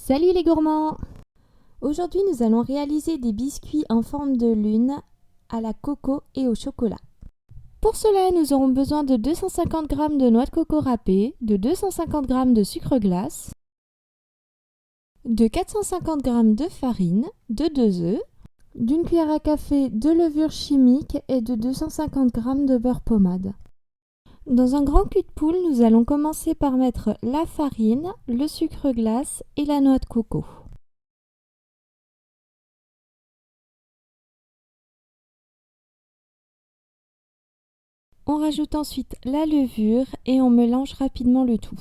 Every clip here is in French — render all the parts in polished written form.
Salut les gourmands! Aujourd'hui nous allons réaliser des biscuits en forme de lune à la coco et au chocolat. Pour cela nous aurons besoin de 250 g de noix de coco râpée, de 250 g de sucre glace, de 450 g de farine, de 2 œufs, d'une cuillère à café de levure chimique et de 250 g de beurre pommade. Dans un grand cul de poule, nous allons commencer par mettre la farine, le sucre glace et la noix de coco. On rajoute ensuite la levure et on mélange rapidement le tout.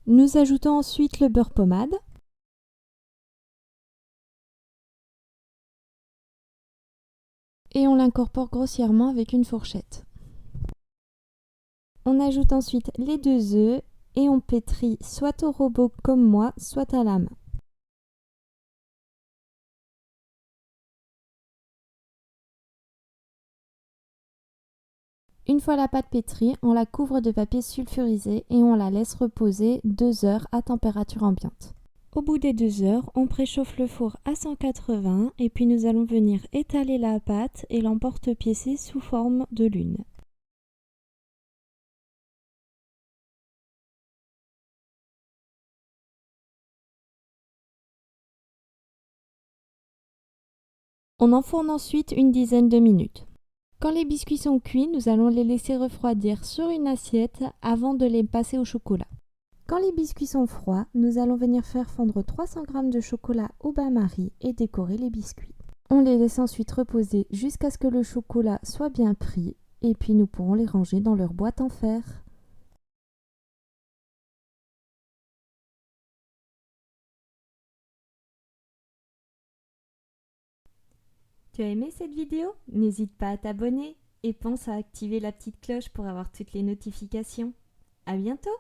Nous ajoutons ensuite le beurre pommade. Et on l'incorpore grossièrement avec une fourchette. On ajoute ensuite les 2 œufs et on pétrit soit au robot comme moi, soit à la main. Une fois la pâte pétrie, on la couvre de papier sulfurisé et on la laisse reposer 2 heures à température ambiante. Au bout des 2 heures, on préchauffe le four à 180 et puis nous allons venir étaler la pâte et l'emporte-piécer sous forme de lune. On enfourne ensuite une dizaine de minutes. Quand les biscuits sont cuits, nous allons les laisser refroidir sur une assiette avant de les passer au chocolat. Quand les biscuits sont froids, nous allons venir faire fondre 300 g de chocolat au bain-marie et décorer les biscuits. On les laisse ensuite reposer jusqu'à ce que le chocolat soit bien pris et puis nous pourrons les ranger dans leur boîte en fer. Tu as aimé cette vidéo? N'hésite pas à t'abonner et pense à activer la petite cloche pour avoir toutes les notifications. À bientôt!